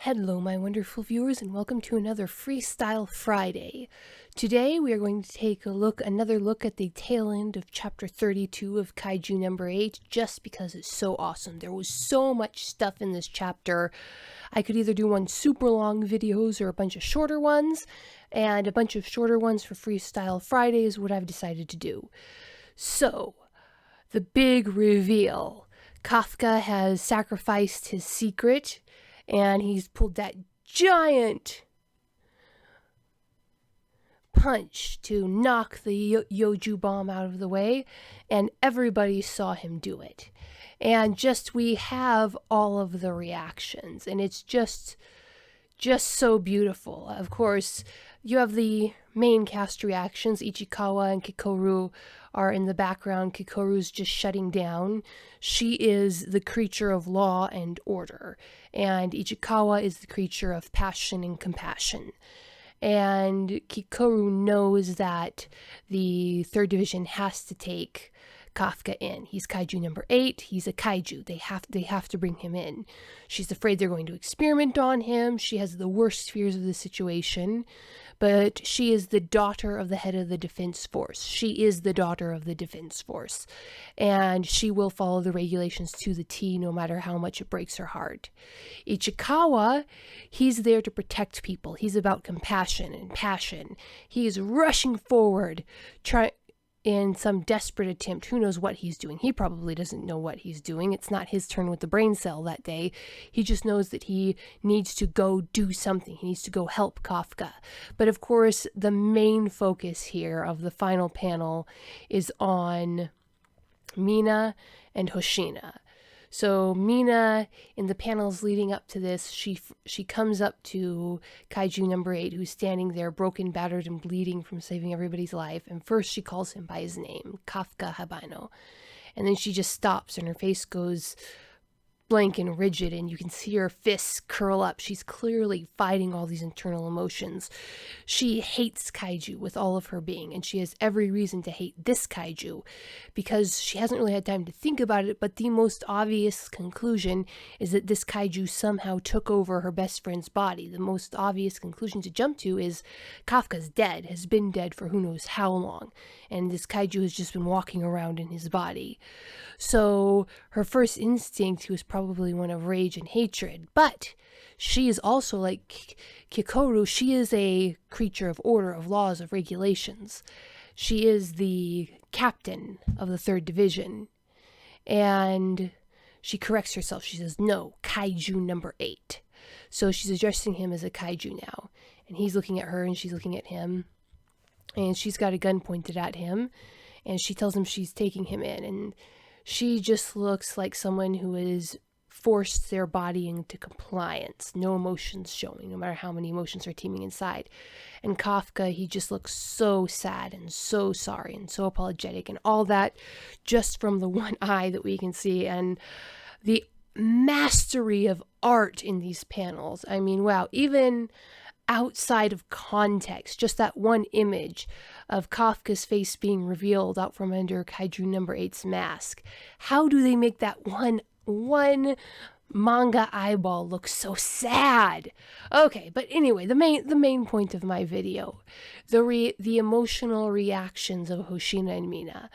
Hello, my wonderful viewers, and welcome to another Freestyle Friday. Today, we are going to take another look at the tail end of Chapter 32 of Kaiju number 8, just because it's so awesome. There was so much stuff in this chapter. I could either do one super long videos or a bunch of shorter ones, and a bunch of shorter ones for Freestyle Friday is what I've decided to do. So, the big reveal. Kafka has sacrificed his secret, and he's pulled that giant punch to knock the Yoju bomb out of the way, and everybody saw him do it. And we have all of the reactions, and it's just so beautiful. Of course, you have the main cast reactions. Ichikawa and Kikoru are in the background. Kikoru's just shutting down. She is the creature of law and order, and Ichikawa is the creature of passion and compassion. And Kikoru knows that the 3rd Division has to take Kafka in. He's Kaiju number 8. He's a Kaiju. They have to bring him in. She's afraid they're going to experiment on him. She has the worst fears of the situation. But she is the daughter of the head of the defense force. She is the daughter of the defense force. And she will follow the regulations to the T, no matter how much it breaks her heart. Ichikawa, he's there to protect people. He's about compassion and passion. He is rushing forward, in some desperate attempt. Who knows what he's doing? He probably doesn't know what he's doing. It's not his turn with the brain cell that day. He just knows that he needs to go do something. He needs to go help Kafka. But of course, the main focus here of the final panel is on Mina and Hoshina. So Mina, in the panels leading up to this, she comes up to Kaiju number 8, who's standing there broken, battered, and bleeding from saving everybody's life. And first she calls him by his name, Kafka Habano. And then she just stops and her face goes blank and rigid, and you can see her fists curl up. She's clearly fighting all these internal emotions. She hates Kaiju with all of her being, and she has every reason to hate this Kaiju because she hasn't really had time to think about it, but the most obvious conclusion is that this Kaiju somehow took over her best friend's body. The most obvious conclusion to jump to is Kafka's dead, has been dead for who knows how long, and this Kaiju has just been walking around in his body. So her first instinct was probably one of rage and hatred, but she is also like Kikoru. She is a creature of order, of laws, of regulations. She is the captain of the 3rd Division, and she corrects herself. She says, no, Kaiju number 8. So she's addressing him as a Kaiju now, and he's looking at her and she's looking at him, and she's got a gun pointed at him, and she tells him she's taking him in, and she just looks like someone who has forced their body into compliance. No emotions showing, no matter how many emotions are teeming inside. And Kafka, he just looks so sad and so sorry and so apologetic, and all that just from the one eye that we can see. And the mastery of art in these panels. I mean, wow, even outside of context, just that one image of Kafka's face being revealed out from under Kaiju number 8's mask. How do they make that one manga eyeball look so sad? Okay, but anyway, the main point of my video, the emotional reactions of Hoshina and Mina.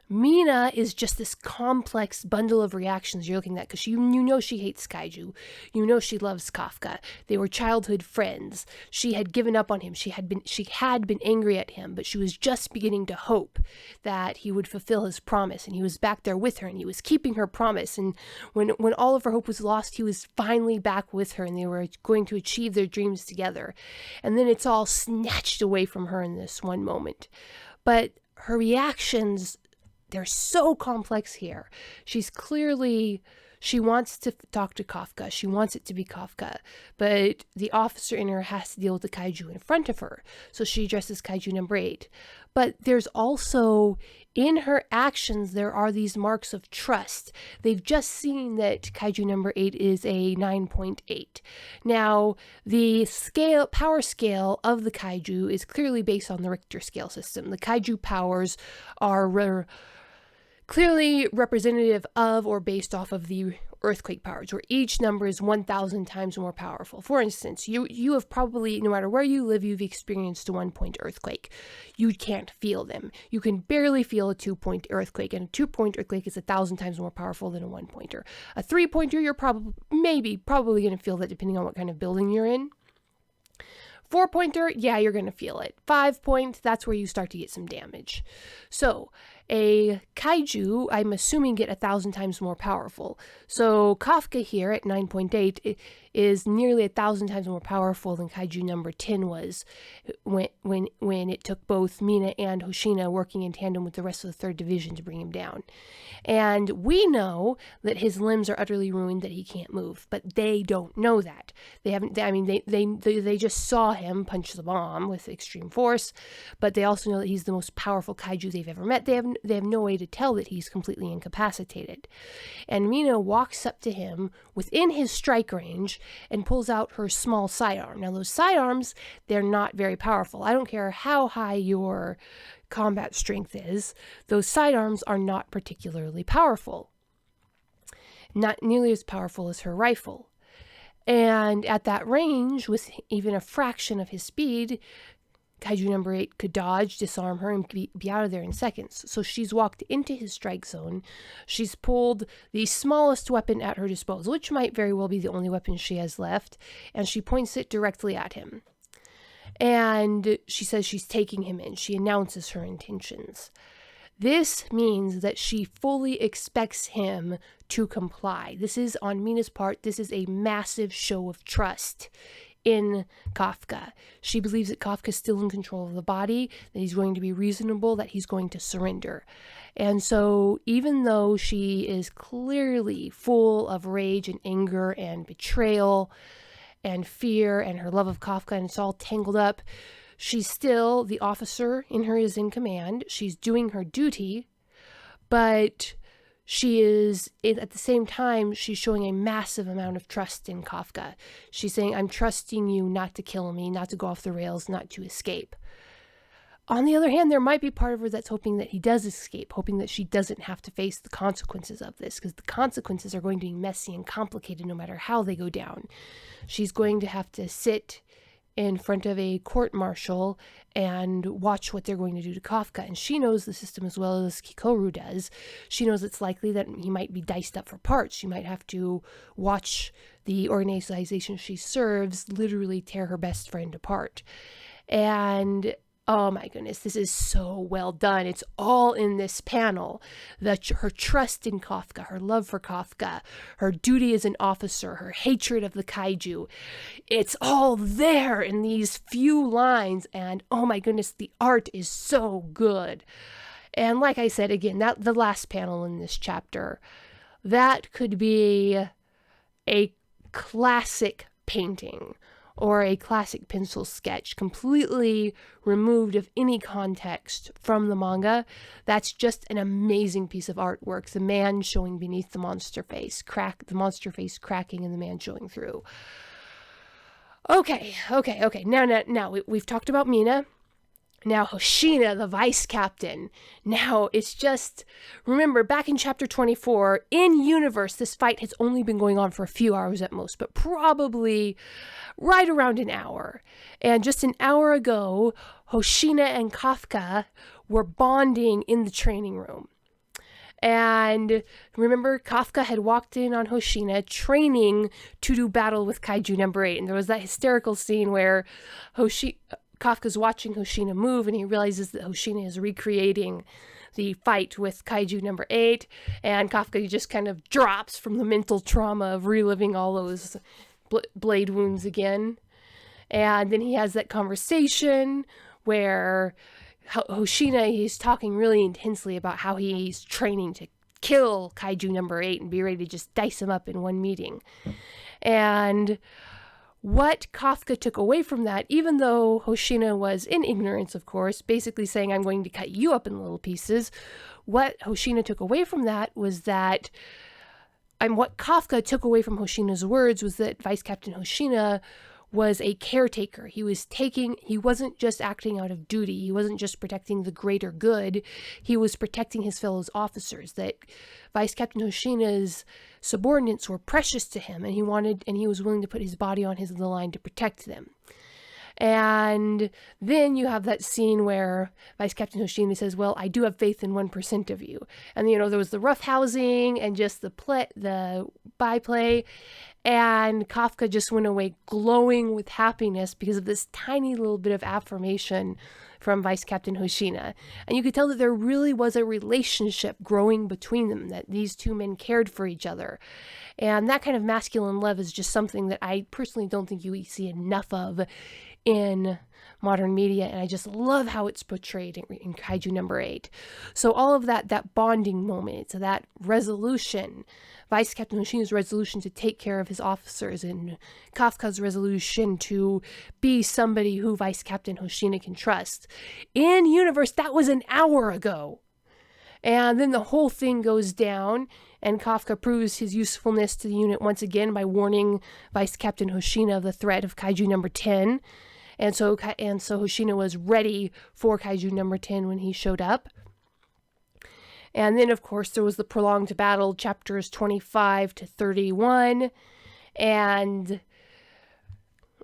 Mina is just this complex bundle of reactions you're looking at, because you know she hates Kaiju. You know she loves Kafka. They were childhood friends. She had given up on him. She had been angry at him, but she was just beginning to hope that he would fulfill his promise, and he was back there with her, and he was keeping her promise. And when all of her hope was lost, he was finally back with her, and they were going to achieve their dreams together. And then it's all snatched away from her in this one moment. But her reactions, they're so complex here. She wants to talk to Kafka. She wants it to be Kafka. But the officer in her has to deal with the Kaiju in front of her. So she addresses Kaiju number 8. But there's also, in her actions, there are these marks of trust. They've just seen that Kaiju number 8 is a 9.8. Now, the power scale of the Kaiju is clearly based on the Richter scale system. The Kaiju powers are clearly representative of or based off of the earthquake powers, where each number is 1,000 times more powerful. For instance, you have probably, no matter where you live, you've experienced a 1-point earthquake. You can't feel them. You can barely feel a 2-point earthquake, and a 2-point earthquake is 1,000 times more powerful than a 1-pointer. A 3-pointer, you're probably going to feel that depending on what kind of building you're in. 4-pointer, yeah, you're going to feel it. 5-point, that's where you start to get some damage. So a kaiju, I'm assuming, get 1,000 times more powerful. So Kafka here at 9.8 is nearly 1,000 times more powerful than kaiju number 10 was when it took both Mina and Hoshina working in tandem with the rest of the 3rd Division to bring him down. And we know that his limbs are utterly ruined, that he can't move, but they don't know that. They just saw him punch the bomb with extreme force, but they also know that he's the most powerful kaiju they've ever met. They have no way to tell that he's completely incapacitated. And Mina walks up to him within his strike range and pulls out her small sidearm. Now, those sidearms, they're not very powerful. I don't care how high your combat strength is, those sidearms are not particularly powerful. Not nearly as powerful as her rifle. And at that range, with even a fraction of his speed, Kaiju number 8 could dodge, disarm her, and be out of there in seconds. So she's walked into his strike zone. She's pulled the smallest weapon at her disposal, which might very well be the only weapon she has left, and she points it directly at him. And she says she's taking him in. She announces her intentions. This means that she fully expects him to comply. This is, on Mina's part, this is a massive show of trust in Kafka. She believes that Kafka's still in control of the body, that he's going to be reasonable, that he's going to surrender. And so even though she is clearly full of rage and anger and betrayal and fear and her love of Kafka, and it's all tangled up, she's still, the officer in her is in command. She's doing her duty, but she is, at the same time, she's showing a massive amount of trust in Kafka. She's saying, I'm trusting you not to kill me, not to go off the rails, not to escape. On the other hand, there might be part of her that's hoping that he does escape, hoping that she doesn't have to face the consequences of this, because the consequences are going to be messy and complicated no matter how they go down. She's going to have to sit in front of a court-martial and watch what they're going to do to Kafka. And she knows the system as well as Kikoru does. She knows it's likely that he might be diced up for parts. She might have to watch the organization she serves literally tear her best friend apart. And oh my goodness, this is so well done. It's all in this panel. Her trust in Kafka, her love for Kafka, her duty as an officer, her hatred of the kaiju. It's all there in these few lines, and oh my goodness, the art is so good. And like I said, again, the last panel in this chapter, that could be a classic painting or a classic pencil sketch, completely removed of any context from the manga. That's just an amazing piece of artwork. The man showing beneath the monster face, the monster face cracking and the man showing through. Okay. Now we've talked about Mina. Now Hoshina, the vice captain. Now it's just, remember, back in chapter 24, in universe, this fight has only been going on for a few hours at most, but probably right around an hour. And just an hour ago, Hoshina and Kafka were bonding in the training room. And remember, Kafka had walked in on Hoshina training to do battle with Kaiju number 8. And there was that hysterical scene where Kafka's watching Hoshina move, and he realizes that Hoshina is recreating the fight with Kaiju number 8, and Kafka just kind of drops from the mental trauma of reliving all those blade wounds again. And then he has that conversation where Hoshina, he's talking really intensely about how he's training to kill Kaiju number 8 and be ready to just dice him up in one meeting. And what Kafka took away from that, even though Hoshina was in ignorance, of course, basically saying, I'm going to cut you up in little pieces, what Hoshina took away from that was that, and what Kafka took away from Hoshina's words was that Vice Captain Hoshina was a caretaker. He wasn't just acting out of duty. He wasn't just protecting the greater good. He was protecting his fellow officers, that Vice Captain Hoshina's subordinates were precious to him, and he was willing to put his body on the line to protect them. And then you have that scene where Vice Captain Hoshina says, well, I do have faith in 1% of you. And, there was the roughhousing and just the byplay. And Kafka just went away glowing with happiness because of this tiny little bit of affirmation from Vice Captain Hoshina. And you could tell that there really was a relationship growing between them, that these two men cared for each other. And that kind of masculine love is just something that I personally don't think you see enough of in modern media, and I just love how it's portrayed in Kaiju number 8. So all of that bonding moment, so that resolution, Vice Captain Hoshina's resolution to take care of his officers, and Kafka's resolution to be somebody who Vice Captain Hoshina can trust. In universe, that was an hour ago. And then the whole thing goes down, and Kafka proves his usefulness to the unit once again by warning Vice Captain Hoshina of the threat of Kaiju number 10. And so Hoshina was ready for Kaiju number 10 when he showed up. And then, of course, there was the prolonged battle, chapters 25 to 31. And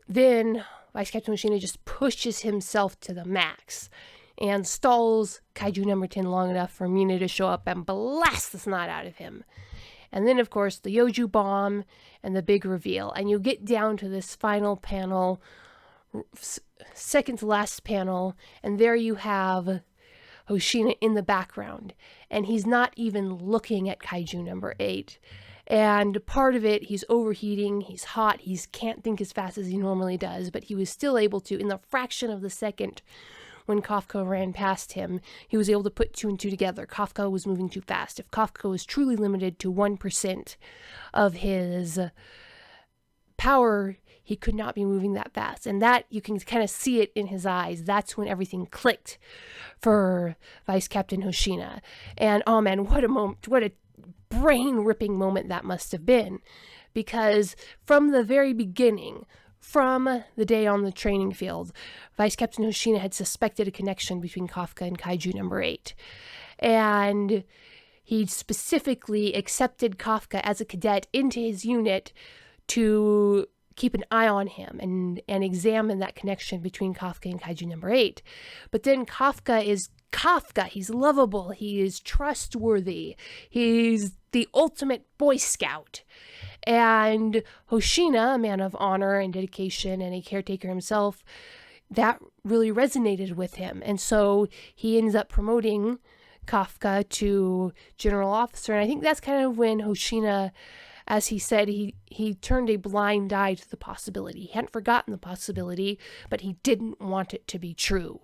then Vice Captain Hoshina just pushes himself to the max and stalls Kaiju number 10 long enough for Mina to show up and blast the snot out of him. And then, of course, the Yoju bomb and the big reveal. And you get down to this final panel, second to last panel, and there you have Hoshina in the background, and he's not even looking at Kaiju number 8. And part of it, he's overheating, he's hot, he can't think as fast as he normally does, but he was still able to, in the fraction of the second when Kafka ran past him, he was able to put 2 and 2 together. Kafka was moving too fast. If Kafka was truly limited to 1% of his power, he could not be moving that fast. And that, you can kind of see it in his eyes. That's when everything clicked for Vice Captain Hoshina. And oh man, what a moment, what a brain-ripping moment that must have been. Because from the very beginning, from the day on the training field, Vice Captain Hoshina had suspected a connection between Kafka and Kaiju number 8. And he specifically accepted Kafka as a cadet into his unit to keep an eye on him and examine that connection between Kafka and Kaiju number 8. But then Kafka is Kafka. He's lovable. He is trustworthy. He's the ultimate Boy Scout. And Hoshina, a man of honor and dedication and a caretaker himself, that really resonated with him. And so he ends up promoting Kafka to general officer. And I think that's kind of when Hoshina, as he said, he turned a blind eye to the possibility. He hadn't forgotten the possibility, but he didn't want it to be true.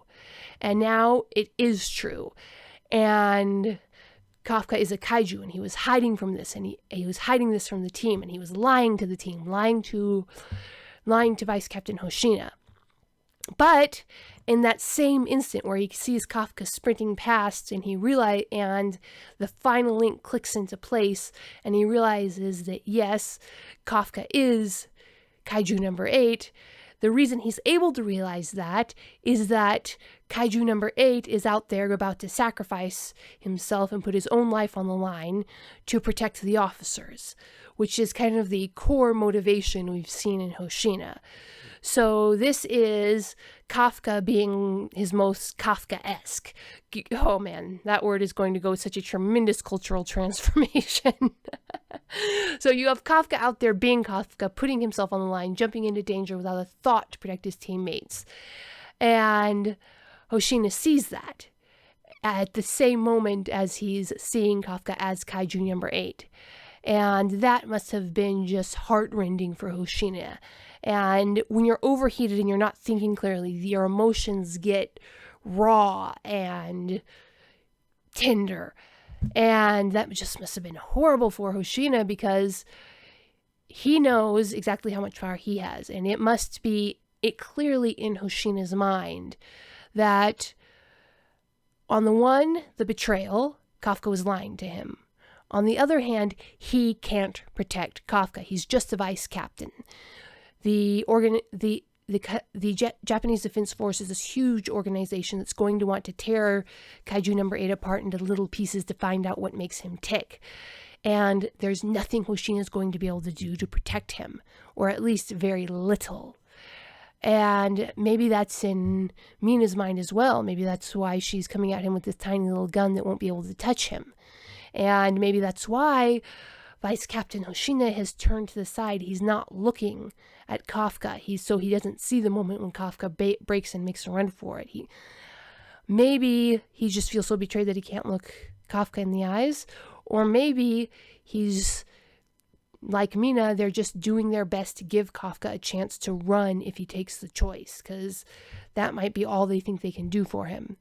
And now it is true. And Kafka is a kaiju, and he was hiding from this, and he was hiding this from the team, and he was lying to the team, lying to Vice Captain Hoshina. But in that same instant where he sees Kafka sprinting past, and and the final link clicks into place, and he realizes that yes, Kafka is Kaiju number 8. The reason he's able to realize that is that Kaiju number 8 is out there about to sacrifice himself and put his own life on the line to protect the officers, which is kind of the core motivation we've seen in Hoshina. So this is Kafka being his most Kafka-esque. Oh man, that word is going to go such a tremendous cultural transformation. So you have Kafka out there being Kafka, putting himself on the line, jumping into danger without a thought to protect his teammates. And Hoshina sees that at the same moment as he's seeing Kafka as Kaiju number 8. And that must have been just heartrending for Hoshina. And when you're overheated and you're not thinking clearly, your emotions get raw and tender. And that just must have been horrible for Hoshina, because he knows exactly how much power he has. And it must be clearly in Hoshina's mind that, on the one, the betrayal, Kafka was lying to him. On the other hand, he can't protect Kafka. He's just a vice captain. Japanese Defense Force is this huge organization that's going to want to tear Kaiju number 8 apart into little pieces to find out what makes him tick. And there's nothing Hoshina's going to be able to do to protect him, or at least very little. And maybe that's in Mina's mind as well. Maybe that's why she's coming at him with this tiny little gun that won't be able to touch him. And maybe that's why Vice Captain Hoshina has turned to the side. He's not looking at Kafka. So he doesn't see the moment when Kafka breaks and makes a run for it. Maybe he just feels so betrayed that he can't look Kafka in the eyes. Or maybe he's like Mina, they're just doing their best to give Kafka a chance to run if he takes the choice, because that might be all they think they can do for him.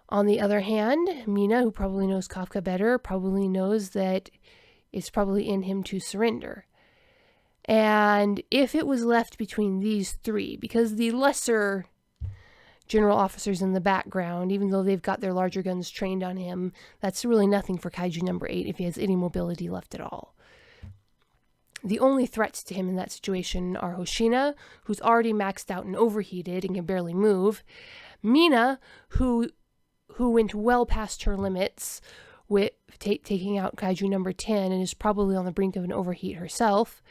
On the other hand, Mina, who probably knows Kafka better, probably knows that it's probably in him to surrender. And if it was left between these three, because the lesser general officers in the background, even though they've got their larger guns trained on him, that's really nothing for Kaiju number 8 if he has any mobility left at all. The only threats to him in that situation are Hoshina, who's already maxed out and overheated and can barely move, Mina, who went well past her limits with taking out Kaiju number 10 and is probably on the brink of an overheat herself.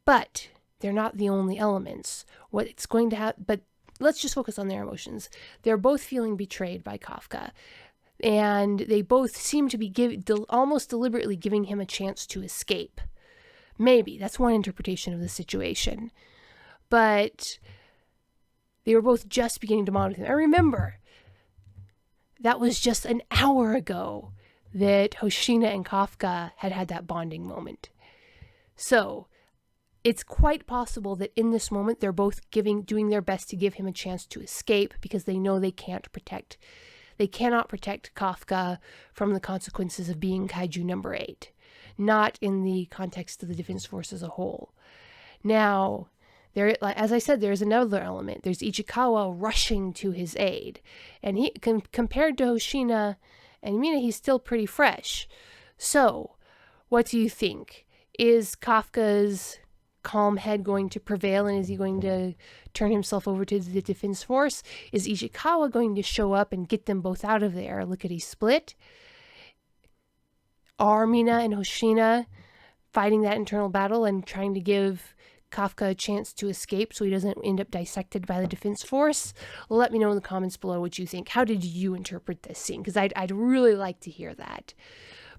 But they're not the only elements. But let's just focus on their emotions. They're both feeling betrayed by Kafka, and they both seem to be almost deliberately giving him a chance to escape. Maybe. That's one interpretation of the situation. But they were both just beginning to bond with him. I remember, that was just an hour ago that Hoshina and Kafka had that bonding moment. So it's quite possible that in this moment they're both doing their best to give him a chance to escape, because they know they cannot protect Kafka from the consequences of being Kaiju number 8, not in the context of the Defense Force as a whole. Now, as I said, there's another element. There's Ichikawa rushing to his aid, and he compared to Hoshina and Mina, he's still pretty fresh. So, what do you think? Is Kafka's calm head going to prevail, and is he going to turn himself over to the Defense Force? Is Ichikawa going to show up and get them both out of there? Lickety split. Are Mina and Hoshina fighting that internal battle and trying to give Kafka a chance to escape so he doesn't end up dissected by the Defense Force? Let me know in the comments below what you think. How did you interpret this scene? Because I'd really like to hear that.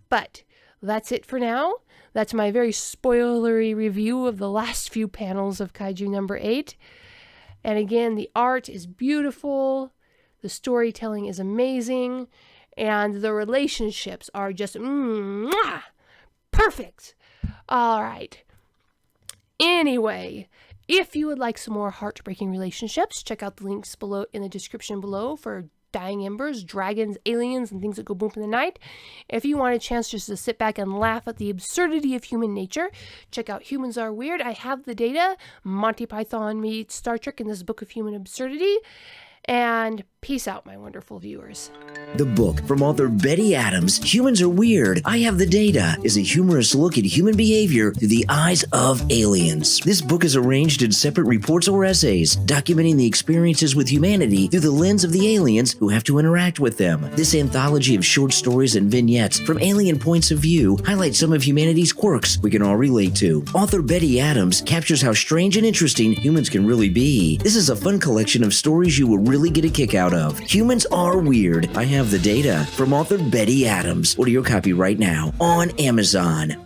But that's it for now. That's my very spoilery review of the last few panels of Kaiju number 8. And again, the art is beautiful, the storytelling is amazing, and the relationships are just perfect. All right. Anyway, if you would like some more heartbreaking relationships, check out the links below in the description below for dying embers, dragons, aliens, and things that go boom in the night. If you want a chance just to sit back and laugh at the absurdity of human nature, check out Humans Are Weird. I have the data. Monty Python meets Star Trek in this book of human absurdity. And peace out, my wonderful viewers. The book from author Betty Adams, Humans Are Weird, I Have the Data, is a humorous look at human behavior through the eyes of aliens. This book is arranged in separate reports or essays, documenting the experiences with humanity through the lens of the aliens who have to interact with them. This anthology of short stories and vignettes from alien points of view highlights some of humanity's quirks we can all relate to. Author Betty Adams captures how strange and interesting humans can really be. This is a fun collection of stories you will really get a kick out of. Humans Are Weird, I Have the Data, from author Betty Adams. Order your copy right now on Amazon.